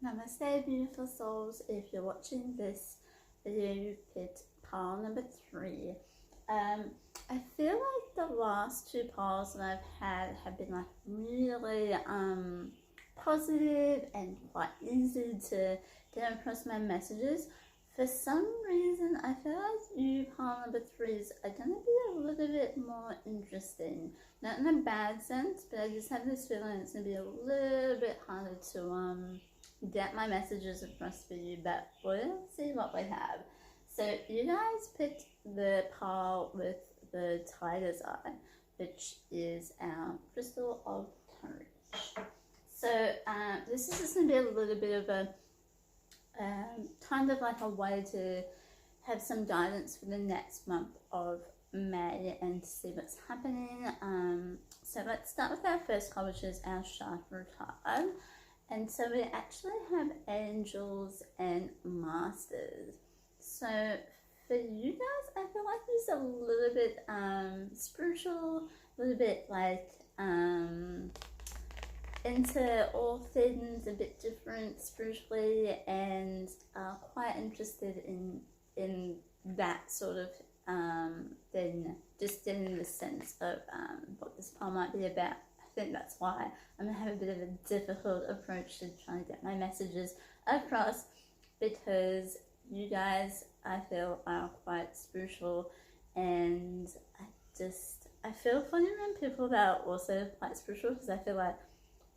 Namaste, beautiful souls. If you're watching this video, you picked pile number 3. I feel like the last 2 piles that I've had have been like really positive and quite easy to get across my messages. For some reason, I feel like you pile number 3s are going to be a little bit more interesting. Not in a bad sense, but I just have this feeling it's going to be a little bit harder to get my messages across for you, but we'll see what we have. So you guys picked the pile with the tiger's eye, which is our crystal of courage. So this is just going to be a little bit of a kind of like a way to have some guidance for the next month of May and to see what's happening. So let's start with our first card, which is our chakra card. And so we actually have angels and masters. So for you guys, I feel like it's a little bit spiritual, a little bit like into all things, a bit different spiritually, and quite interested in that sort of then just getting the sense of what this poem might be about. I think that's why I'm going to have a bit of a difficult approach to trying to get my messages across, because you guys, I feel, are quite spiritual, and I feel funny around people that are also quite spiritual, because I feel like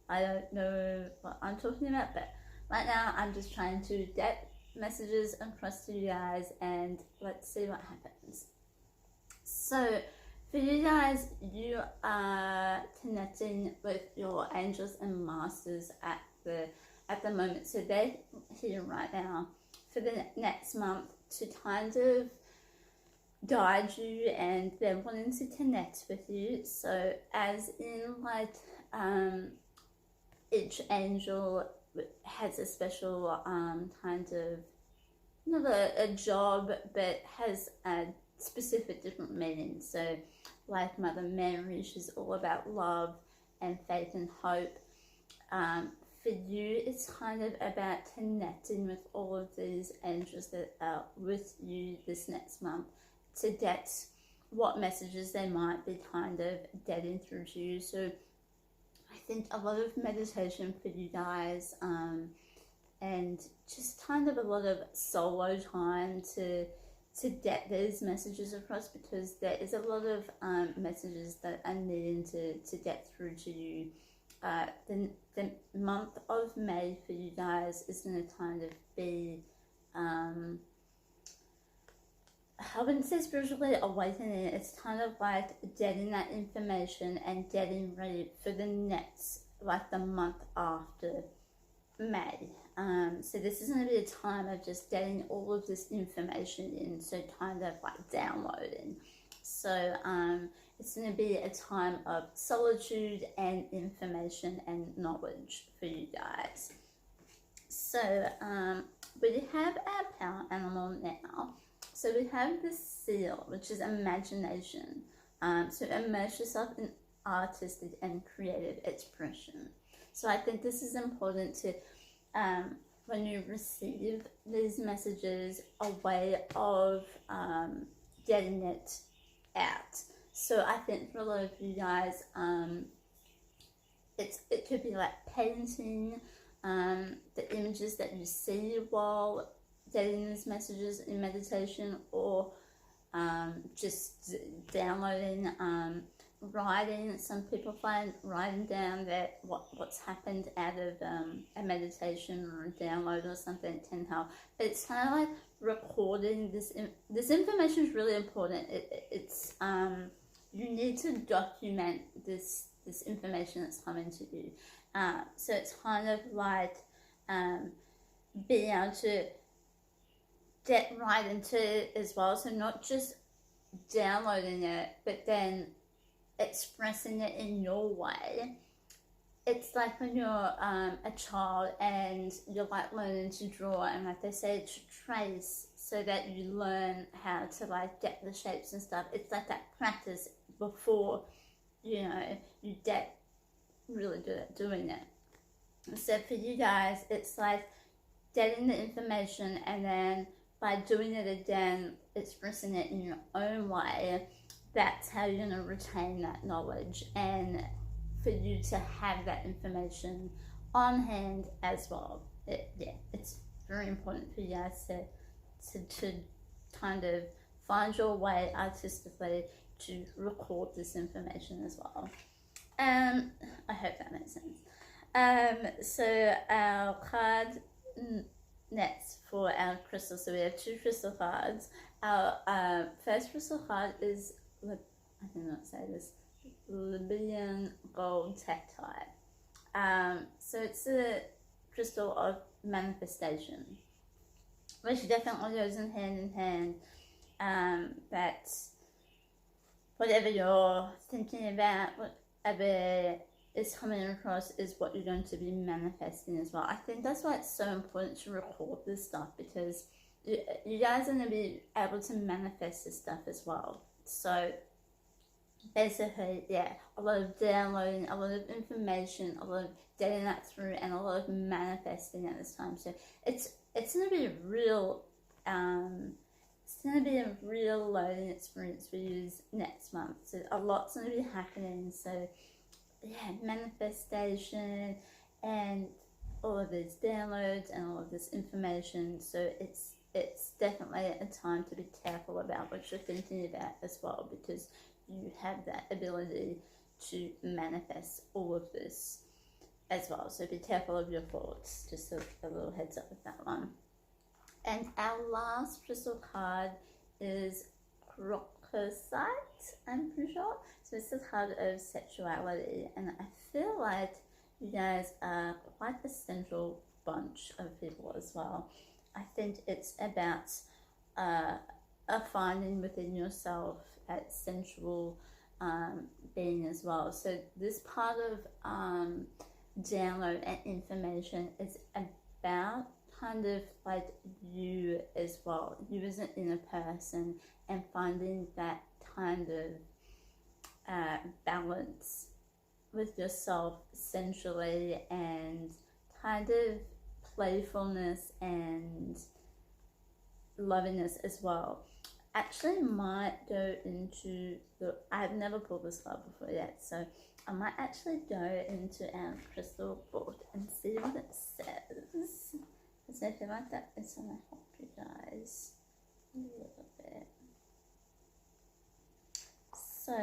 I don't know what I'm talking about, but right now I'm just trying to get messages across to you guys, and let's see what happens. So for you guys, you are connecting with your angels and masters at the moment. So they're here right now for the next month to kind of guide you, and they're wanting to connect with you. So as in like each angel has a special kind of, not a job, but has a specific different meaning. So like Mother Mary, she's all about love and faith and hope. For you, it's kind of about connecting with all of these angels that are with you this next month to get what messages they might be kind of getting through to you. So I think a lot of meditation for you guys, and just kind of a lot of solo time to get these messages across, because there is a lot of messages that are needing to get through to you. The month of May for you guys is going to kind of be, I wouldn't say spiritually awakening, it's kind of like getting that information and getting ready for the next, like the month after May. So this is going to be a time of just getting all of this information in, so kind of like downloading. So it's going to be a time of solitude and information and knowledge for you guys. So we have our power animal now. So we have the seal, which is imagination. So immerse yourself in artistic and creative expression. So I think this is important to, when you receive these messages, a way of getting it out. So I think for a lot of you guys, it could be like painting the images that you see while getting these messages in meditation, or just downloading, writing. Some people find writing down that what's happened out of a meditation or a download or something can help. But it's kind of like recording this information is really important. It's you need to document this information that's coming to you. So it's kind of like being able to get right into it as well. So not just downloading it, but then expressing it in your way. It's like when you're a child and you're like learning to draw, and like they say to trace, so that you learn how to like get the shapes and stuff. It's like that practice before, you know, you get really good at doing it. So for you guys, it's like getting the information and then by doing it again, expressing it in your own way, that's how you're going to retain that knowledge and for you to have that information on hand as well. It's very important for you guys to kind of find your way artistically to record this information as well. I hope that makes sense. So our card next for our crystals. So we have 2 crystal cards. Our first crystal card is, I cannot say this, Libyan gold tektite. So it's a crystal of manifestation, which definitely goes in hand. That whatever you're thinking about, whatever is coming across is what you're going to be manifesting as well. I think that's why it's so important to record this stuff, because you guys are going to be able to manifest this stuff as well. So basically, yeah, a lot of downloading, a lot of information, a lot of getting that through, and a lot of manifesting at this time. So it's going to be a real learning experience for you next month. So a lot's going to be happening. So yeah, manifestation and all of these downloads and all of this information. So it's definitely a time to be careful about what you're thinking about as well, because you have that ability to manifest all of this as well. So be careful of your thoughts. Just a little heads up with that one. And our last crystal card is Crocosite, I'm pretty sure. So it's a card of sexuality, and I feel like you guys are quite a central bunch of people as well. I think it's about a finding within yourself at sensual being as well. So this part of download and information is about kind of like you as well, you as an inner person, and finding that kind of balance with yourself sensually, and kind of playfulness and lovingness as well. Actually might go into I've never pulled this card before yet, so I might actually go into our crystal book and see what it says, because I feel like that is going to help you guys a little bit. So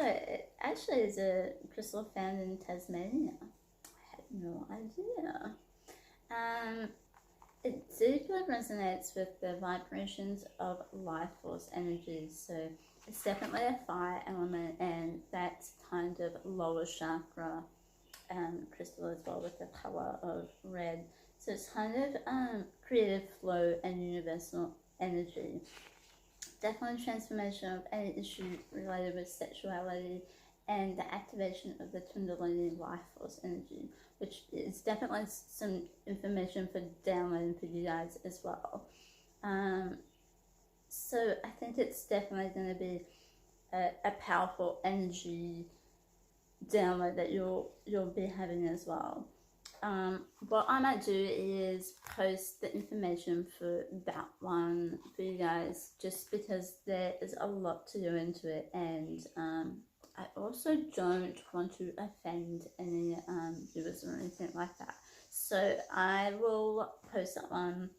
it actually is a crystal found in Tasmania. I had no idea. It deeply resonates with the vibrations of life force energies. So it's definitely a fire element, and that's kind of lower chakra crystal as well, with the color of red. So it's kind of creative flow and universal energy. Definitely transformation of any issue related with sexuality, and the activation of the Kundalini life force energy, which is definitely some information for downloading for you guys as well. So I think it's definitely going to be a powerful energy download that you'll be having as well. What I might do is post the information for that one for you guys, just because there is a lot to go into it, and I also don't want to offend any viewers or anything like that. So I will post that one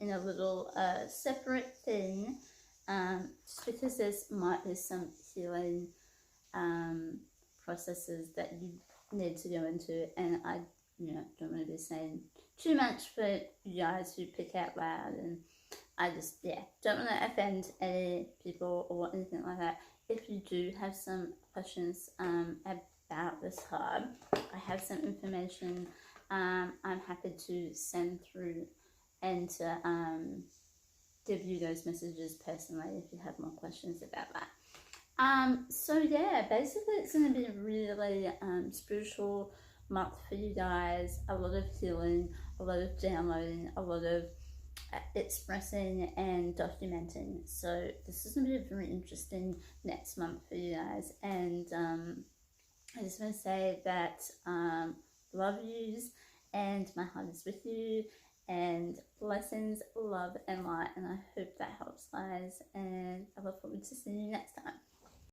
in a little separate thing, just because there might be some healing processes that you need to go into, and I don't want to be saying too much for you guys who pick out loud, and I just don't want to offend any people or anything like that. If you do have some questions about this card, I have some information I'm happy to send through, and to give you those messages personally if you have more questions about that. So yeah, basically it's going to be a really spiritual month for you guys. A lot of healing, a lot of downloading, a lot of expressing and documenting. So this is going to be a very interesting next month for you guys, and I just want to say that love yous, and my heart is with you, and blessings, love, and light. And I hope that helps, guys. And I look forward to seeing you next time.